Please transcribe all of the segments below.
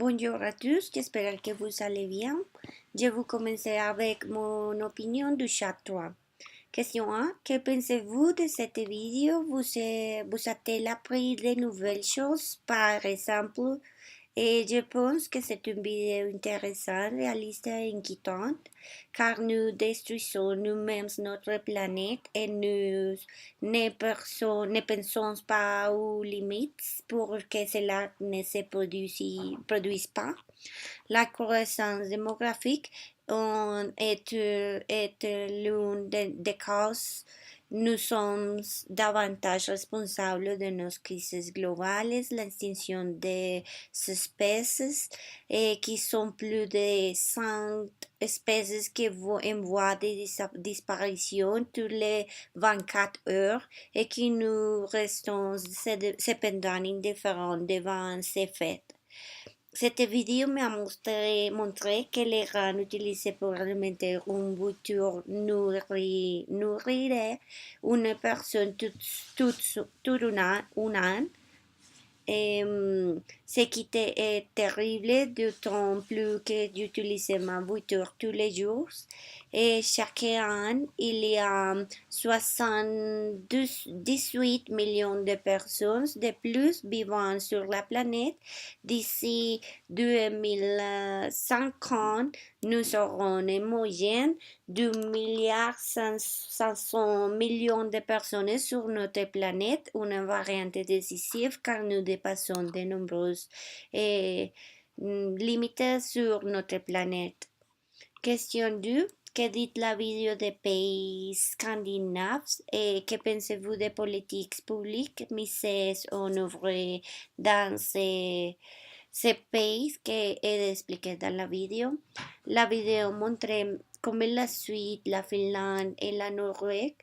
Bonjour à tous, j'espère que vous allez bien. Je vais commencer avec mon opinion du chapitre 3. Question 1. Que pensez-vous de cette vidéo? Vous a-t-elle appris de nouvelles choses? Par exemple, et je pense que c'est une vidéo intéressante, réaliste et inquiétante, car nous détruisons nous-mêmes notre planète et nous ne pensons pas aux limites pour que cela ne se produise pas. La croissance démographique est l'une des causes. Nous sommes davantage responsables de nos crises globales, l'extinction des espèces, et qui sont plus de 100 espèces qui vont en voie de disparition toutes les 24 heures et qui nous restons cependant indifférents devant ces faits. Cette vidéo m'a montré que les rats utilisés pour alimenter une voiture nourrirait une personne tout un an. Ce qui est terrible, d'autant plus que j'utilise ma voiture tous les jours. Et chaque an, il y a 78 millions de personnes de plus vivant sur la planète. D'ici 2050, nous aurons en moyenne 2,5 milliards de personnes sur notre planète, une variante décisive car nous dépassons de nombreuses limites sur notre planète. Question 2. Que dit la vidéo des pays scandinaves et que pensez-vous des politiques publiques mises en œuvre dans ces pays que he expliqué dans la vidéo? La vidéo montre comment la Suède, la Finlande et la Norvège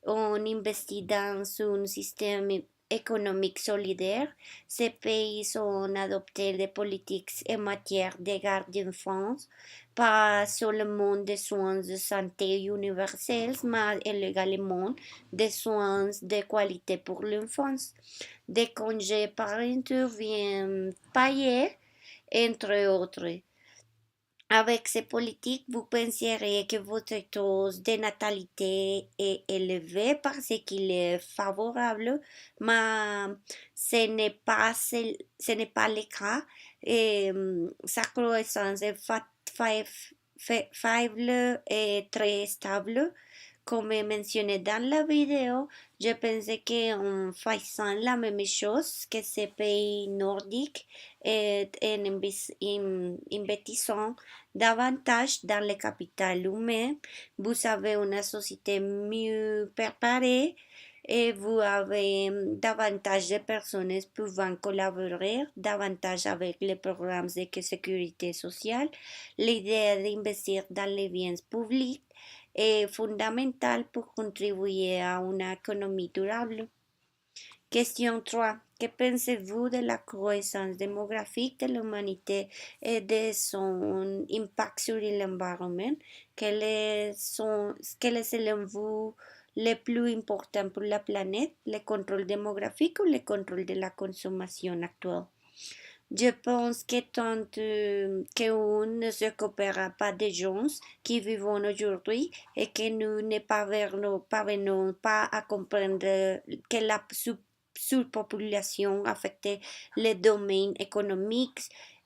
ont investi dans un système économique solidaire. Ces pays ont adopté des politiques en matière de garde d'enfants, pas seulement des soins de santé universels, mais également des soins de qualité pour l'enfance, des congés parentaux bien payés, entre autres. Avec ces politiques, vous penseriez que votre taux de natalité est élevé parce qu'il est favorable, mais ce n'est pas le cas. Sa croissance est faible et très stable. Comme mentionné dans la vidéo, je pense qu'en faisant la même chose que ces pays nordiques et en investissant davantage dans le capital humain, vous avez une société mieux préparée et vous avez davantage de personnes pouvant collaborer davantage avec les programmes de sécurité sociale. L'idée d'investir dans les biens publics est fondamentale pour contribuer à une économie durable. Question 3. Que pensez-vous de la croissance démographique de l'humanité et de son impact sur l'environnement? Quel est selon vous le plus important pour la planète, le contrôle démographique ou le contrôle de la consommation actuelle? Je pense que tant qu'on ne se coopérera pas des gens qui vivent aujourd'hui et que nous ne parvenons pas à comprendre que la surpopulation affecte les domaines économiques,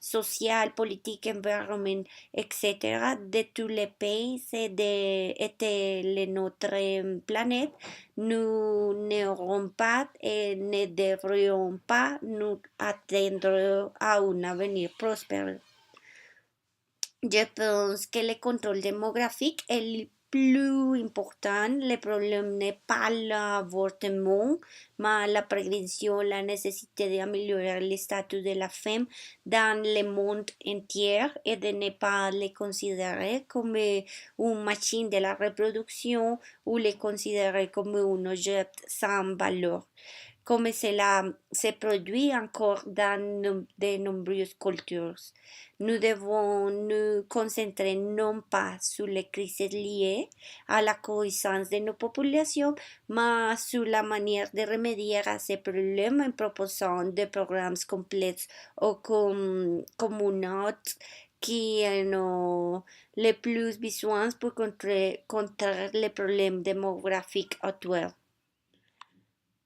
social, politique, environnement, etc. de tous les pays et de notre planète, nous n'aurons pas et ne devrions pas nous attendre à un avenir prospère. Je pense que le contrôle démographique est le plus important. Le problème n'est pas l'avortement, mais la prévention, la nécessité d'améliorer le statut de la femme dans le monde entier et de ne pas les considérer comme une machine de la reproduction ou les considérer comme un objet sans valeur. comme cela se produit encore dans de nombreuses cultures. Nous devons nous concentrer non pas sur les crises liées à la cohérence de nos populations, mais sur la manière de remédier à ces problèmes en proposant des programmes complexes ou communautes qui en ont le plus besoin pour contrer les problèmes démographiques actuels.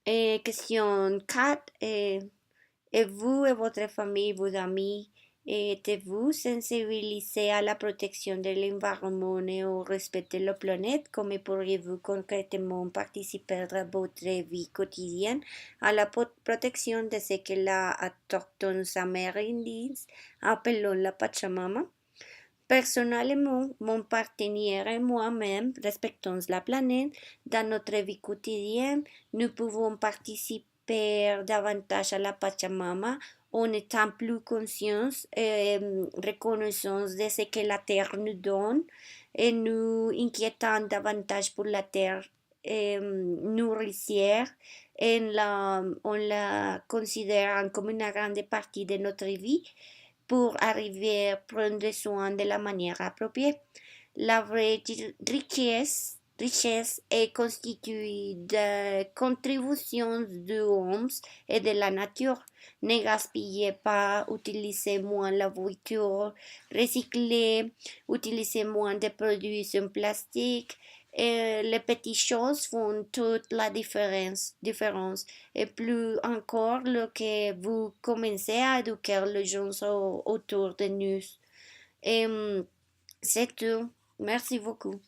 Question 4. Et vous et votre famille, vos amis, êtes-vous sensibilisés à la protection de l'environnement et au respect de la planète? Comment pourriez-vous concrètement participer à votre vie quotidienne à la protection de ce que les autochtones amérindiens appellent la Pachamama? Personnellement, mon partenaire et moi-même respectons la planète. Dans notre vie quotidienne, nous pouvons participer davantage à la Pachamama en étant plus conscients et reconnaissants de ce que la Terre nous donne et nous inquiétant davantage pour la Terre nourricière en la considérant comme une grande partie de notre vie pour arriver à prendre soin de la manière appropriée. La vraie richesse est constituée de contributions de l'homme et de la nature. Ne gaspillez pas, utilisez moins la voiture, recyclez, utilisez moins de produits en plastique. Et les petites choses font toute la différence. Et plus encore, que vous commencez à éduquer les gens autour de nous. Et c'est tout. Merci beaucoup.